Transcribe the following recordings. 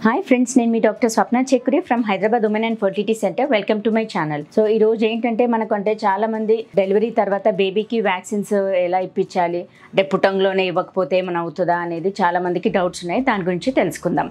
Hi friends, నేను మీ doctor Swapna Chekkuri from Hyderabad women and fertility centre. Welcome to my channel. So ఈ రోజు ఏంటంటే మనకు చాలా మంది డెలివరీ తర్వాత బేబీకి వ్యాక్సిన్స్ ఎలా ఇప్పించాలి, అంటే పుట్టంలోనే ఇవ్వకపోతే ఏమైనా అవుతుందా అనేది చాలా మందికి డౌట్స్ ఉన్నాయి. దాని గురించి తెలుసుకుందాం.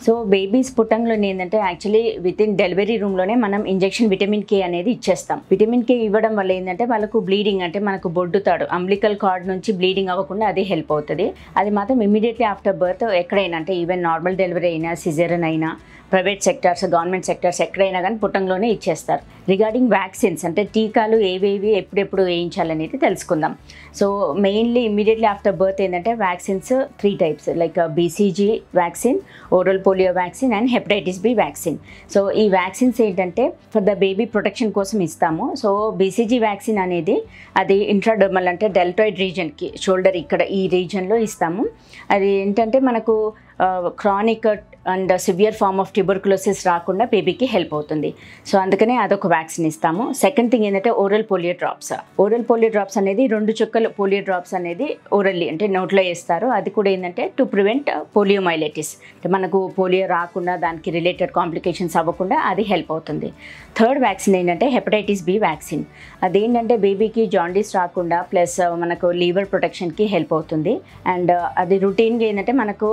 సో బేబీస్ పుట్టంలో ఏంటంటే యాక్చువల్లీ విత్ ఇన్ డెలివరీ రూమ్లోనే మనం ఇంజెక్షన్ విటమిన్ కే అనేది ఇచ్చేస్తాం. విటమిన్ కే ఇవ్వడం వల్ల ఏంటంటే వాళ్ళకు బ్లీడింగ్, అంటే మనకు బొడ్డుతాడు అంబ్లికల్ కార్డ్ నుంచి బ్లీడింగ్ అవ్వకుండా అది హెల్ప్ అవుతుంది. అది మాత్రం ఇమీడియట్లీ ఆఫ్టర్ బర్త్ ఎక్కడైనా, అంటే ఈవెన్ నార్మల్ డెలివరీ అయినా, సిజేరియన్ అయినా, ప్రైవేట్ సెక్టార్స్, గవర్నమెంట్ సెక్టార్స్ ఎక్కడైనా కానీ పుట్టంలోనే ఇచ్చేస్తారు. రిగార్డింగ్ వ్యాక్సిన్స్, అంటే టీకాలు ఏవేవి ఎప్పుడెప్పుడు వేయించాలనేది తెలుసుకుందాం. So mainly immediately after birth ఏంటంటే vaccines 3 types, like BCG vaccine, oral polio vaccine and hepatitis B vaccine. So ఈ వ్యాక్సిన్స్ ఏంటంటే ఫర్ ద బేబీ ప్రొటెక్షన్ కోసం ఇస్తాము. సో బీసీజీ వ్యాక్సిన్ అనేది అది ఇంట్రాడర్మల్, అంటే డెల్టాయిడ్ రీజన్కి, షోల్డర్ ఇక్కడ ఈ రీజన్లో ఇస్తాము. అది ఏంటంటే మనకు chronic and severe form of tuberculosis రాకుండా బేబీకి హెల్ప్ అవుతుంది. సో అందుకనే అదొక వ్యాక్సిన్ ఇస్తాము. సెకండ్ థింగ్ ఏంటంటే oral polio drops. Oral polio drops అనేది 2 చుక్కల పోలియో డ్రాప్స్ అనేది ఓరల్లీ, అంటే నోట్లో వేస్తారు. అది కూడా ఏంటంటే టు ప్రివెంట్ పోలియోమైలైటిస్, అంటే మనకు పోలియో రాకుండా దానికి రిలేటెడ్ కాంప్లికేషన్స్ అవ్వకుండా అది హెల్ప్ అవుతుంది. థర్డ్ వ్యాక్సిన్ ఏంటంటే హెపటైటిస్ బి వ్యాక్సిన్. అదేంటంటే బేబీకి జాండీస్ రాకుండా ప్లస్ మనకు లీవర్ ప్రొటెక్షన్కి హెల్ప్ అవుతుంది. అండ్ అది రొటీన్గా ఏంటంటే మనకు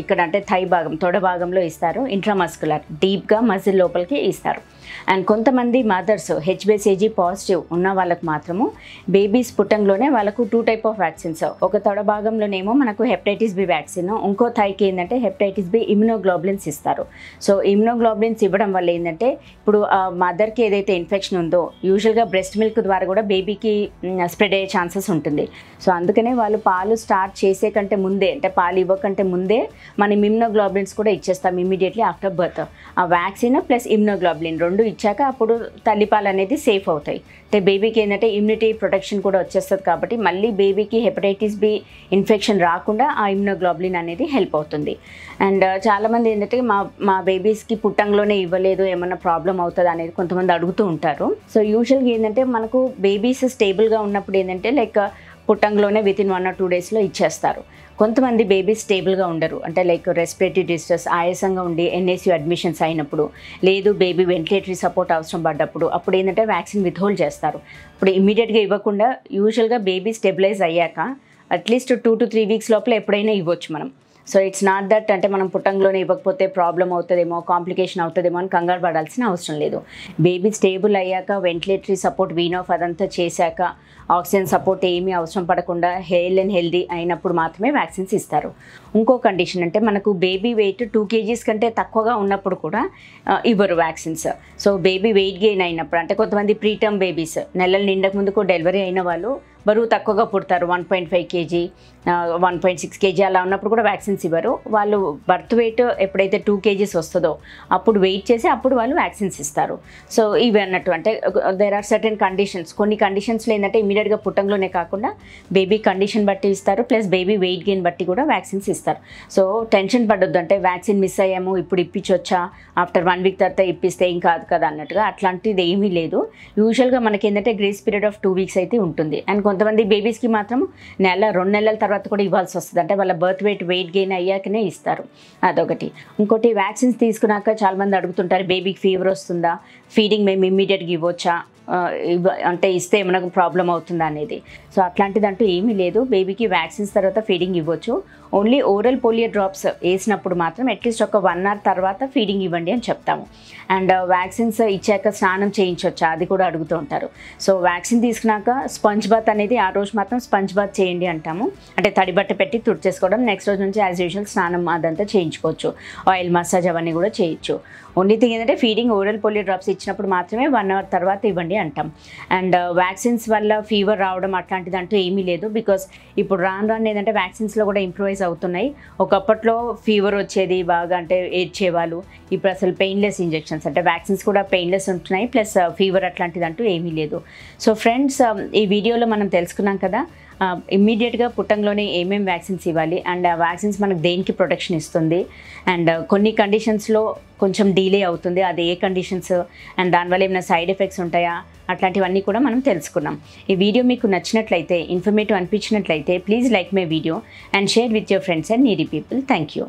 ఇక్కడ అంటే థై భాగం, తొడ భాగంలో ఇస్తారు. ఇంట్రామస్కులర్ డీప్గా మజిల్ లోపలికి ఇస్తారు. అండ్ కొంతమంది మదర్స్ హెచ్బిఎస్ఏజీ పాజిటివ్ ఉన్న వాళ్ళకు మాత్రము బేబీస్ పుట్టంలోనే వాళ్ళకు 2 టైప్ ఆఫ్ వ్యాక్సిన్స్. ఒక తొడ భాగంలోనేమో మనకు హెపటైటిస్ బి వ్యాక్సిన్, ఇంకో థైకి ఏంటంటే హెపటైటిస్ బి ఇమ్యునోగ్లోబులిన్స్ ఇస్తారు. సో ఇమ్యునోగ్లోబులిన్స్ ఇవ్వడం వల్ల ఏంటంటే ఇప్పుడు మదర్కి ఏదైతే ఇన్ఫెక్షన్ ఉందో యూజువల్గా బ్రెస్ట్ మిల్క్ ద్వారా కూడా బేబీకి స్ప్రెడ్ అయ్యే ఛాన్సెస్ ఉంటుంది. సో అందుకనే వాళ్ళు పాలు స్టార్ట్ చేసే కంటే ముందే, అంటే పాలు ఇవ్వకంటే ముందే మనం ఇమ్యునోగ్లోబులిన్స్ కూడా ఇచ్చేస్తాం ఇమీడియట్లీ ఆఫ్టర్ బర్త్. ఆ వ్యాక్సిన్ ప్లస్ ఇమ్యునోగ్లోబులిన్ 2 ఇచ్చాక అప్పుడు తల్లిపాలు అనేది సేఫ్ అవుతాయి. అంటే బేబీకి ఏంటంటే ఇమ్యూనిటీ ప్రొటెక్షన్ కూడా వచ్చేస్తుంది. కాబట్టి మళ్ళీ బేబీకి హెపటైటిస్ బి ఇన్ఫెక్షన్ రాకుండా ఆ ఇమ్యునోగ్లోబులిన్ అనేది హెల్ప్ అవుతుంది. అండ్ చాలామంది ఏంటంటే మా బేబీస్కి పుట్టంలోనే ఇవ్వలేదు, ఏమన్నా ప్రాబ్లం అవుతుంది అనేది కొంతమంది అడుగుతూ ఉంటారు. సో యూజువల్గా ఏంటంటే మనకు బేబీస్ స్టేబుల్గా ఉన్నప్పుడు ఏంటంటే లైక్ పుట్టంలోనే విత్ ఇన్ 1 or 2 డేస్లో ఇచ్చేస్తారు. కొంతమంది బేబీస్ స్టేబుల్గా ఉండరు, అంటే లైక్ రెస్పిరేటరీ డిస్ట్రెస్, ఆయాసంగా ఉండి ఎన్ఐసియు అడ్మిషన్స్ అయినప్పుడు, లేదు బేబీ వెంటిలేటరీ సపోర్ట్ అవసరం పడ్డప్పుడు, అప్పుడు ఏంటంటే వ్యాక్సిన్ విత్హోల్డ్ చేస్తారు. ఇప్పుడు ఇమీడియట్గా ఇవ్వకుండా యూజువల్గా బేబీ స్టెబిలైజ్ అయ్యాక అట్లీస్ట్ 2 to 3 వీక్స్ లోపల ఎప్పుడైనా ఇవ్వచ్చు మనం. సో ఇట్స్ నాట్ దట్ అంటే మనం పుట్టంలోనే ఇవ్వకపోతే ప్రాబ్లం అవుతుందేమో, కాంప్లికేషన్ అవుతుందేమో అని కంగారు పడాల్సిన అవసరం లేదు. బేబీ స్టేబుల్ అయ్యాక వెంటిలేటరీ సపోర్ట్ వీన్ ఆఫ్ అదంతా చేశాక ఆక్సిజన్ సపోర్ట్ ఏమీ అవసరం పడకుండా హెయిల్ అండ్ హెల్దీ అయినప్పుడు మాత్రమే వ్యాక్సిన్స్ ఇస్తారు. ఇంకో కండిషన్ అంటే మనకు బేబీ వెయిట్ 2 kgs కంటే తక్కువగా ఉన్నప్పుడు కూడా ఇవ్వరు vaccines. So baby weight gain అయినప్పుడు, అంటే కొంతమంది ప్రీటర్మ్ బేబీస్ నెలలు నిండక ముందుకు డెలివరీ అయిన వాళ్ళు బరువు తక్కువగా పుడతారు, 1.5 kg 1.6 kg అలా ఉన్నప్పుడు కూడా వ్యాక్సిన్స్ ఇవ్వరు. వాళ్ళు బర్త్ వెయిట్ ఎప్పుడైతే 2 kgs వస్తుందో అప్పుడు వెయిట్ చేసి అప్పుడు వాళ్ళు వ్యాక్సిన్స్ ఇస్తారు. సో ఇవి అన్నట్టు అంటే దేర్ ఆర్ సర్టెన్ కండిషన్స్. కొన్ని కండిషన్స్లో ఏంటంటే ఇమీడియట్గా పుట్టంలోనే కాకుండా బేబీ కండిషన్ బట్టి ఇస్తారు, ప్లస్ బేబీ వెయిట్ గెయిన్ బట్టి కూడా వ్యాక్సిన్స్ ఇస్తారు. సో టెన్షన్ పడొద్దు, అంటే వ్యాక్సిన్ మిస్ అయ్యాము ఇప్పుడు ఇప్పించొచ్చా, ఆఫ్టర్ 1 వీక్ తర్వాత ఇప్పిస్తే ఏం కాదు కదా అన్నట్టుగా అట్లాంటిది ఏమీ లేదు. యూజువల్గా మనకి ఏంటంటే గ్రేస్ పీరియడ్ ఆఫ్ 2 వీక్స్ అయితే ఉంటుంది. అండ్ కొంతమంది బేబీస్కి మాత్రం 1-2 నెలల తర్వాత కూడా ఇవ్వాల్సి వస్తుంది, అంటే వాళ్ళ బర్త్ వెయిట్ గెయిన్ అయ్యాకనే ఇస్తారు. అదొకటి. ఇంకోటి వ్యాక్సిన్స్ తీసుకున్నాక చాలామంది అడుగుతుంటారు బేబీకి ఫీవర్ వస్తుందా, ఫీడింగ్ మేము ఇమ్మీడియట్గా ఇవ్వచ్చా, అంటే ఇస్తే మనకు ప్రాబ్లం అవుతుందా అనేది. సో అట్లాంటిదంటూ ఏమీ లేదు. బేబీకి వ్యాక్సిన్స్ తర్వాత ఫీడింగ్ ఇవ్వచ్చు. ఓన్లీ ఓరల్ పోలియో డ్రాప్స్ వేసినప్పుడు మాత్రం అట్లీస్ట్ ఒక 1 hour తర్వాత ఫీడింగ్ ఇవ్వండి అని చెప్తాము. అండ్ వ్యాక్సిన్స్ ఇచ్చాక స్నానం చేయించవచ్చా అది కూడా అడుగుతూ ఉంటారు. సో వ్యాక్సిన్ తీసుకున్నాక స్పంజ్ బాత్ అనేది ఆ రోజు మాత్రం స్పంజ్ బాత్ చేయండి అంటాము, అంటే తడి బట్ట పెట్టి తుడిచేసుకోవడం. నెక్స్ట్ రోజు నుంచి యాజ్ యూజువల్ స్నానం అదంతా చేయించుకోవచ్చు, ఆయిల్ మసాజ్ అవన్నీ కూడా చేయొచ్చు. ఓన్లీ థింగ్ ఏంటంటే ఫీడింగ్ ఓరల్ పోలియో డ్రాప్స్ ఇచ్చినప్పుడు మాత్రమే 1 hour తర్వాత ఇవ్వండి అంటాం. అండ్ వ్యాక్సిన్స్ వల్ల ఫీవర్ రావడం అట్లాంటిది అంటూ ఏమీ లేదు. బికాస్ ఇప్పుడు రాను ఏంటంటే వ్యాక్సిన్స్లో కూడా ఇంప్రూవైజ్ అవుతున్నాయి. ఒకప్పట్లో ఫీవర్ వచ్చేది బాగా, అంటే ఏడ్చేవాళ్ళు. ఇప్పుడు అసలు పెయిన్లెస్ ఇంజెక్షన్స్, అంటే వ్యాక్సిన్స్ కూడా పెయిన్లెస్ ఉంటున్నాయి, ప్లస్ ఫీవర్ అట్లాంటిది అంటూ ఏమీ లేదు. సో ఫ్రెండ్స్, ఈ వీడియోలో మనం తెలుసుకున్నాం కదా ఇమ్మీడియట్గా పుట్టంలోనే ఏమేమి వ్యాక్సిన్స్ ఇవ్వాలి అండ్ ఆ వ్యాక్సిన్స్ మనకు దేనికి ప్రొటెక్షన్ ఇస్తుంది అండ్ కొన్ని కండిషన్స్లో కొంచెం డిలే అవుతుంది, అది ఏ కండిషన్స్ అండ్ దానివల్ల ఏమైనా సైడ్ ఎఫెక్ట్స్ ఉంటాయా అట్లాంటివన్నీ కూడా మనం తెలుసుకున్నాం. ఈ వీడియో మీకు నచ్చినట్లయితే, ఇన్ఫర్మేటివ్ అనిపించినట్లయితే please like my video and share with your friends and needy people. Thank you.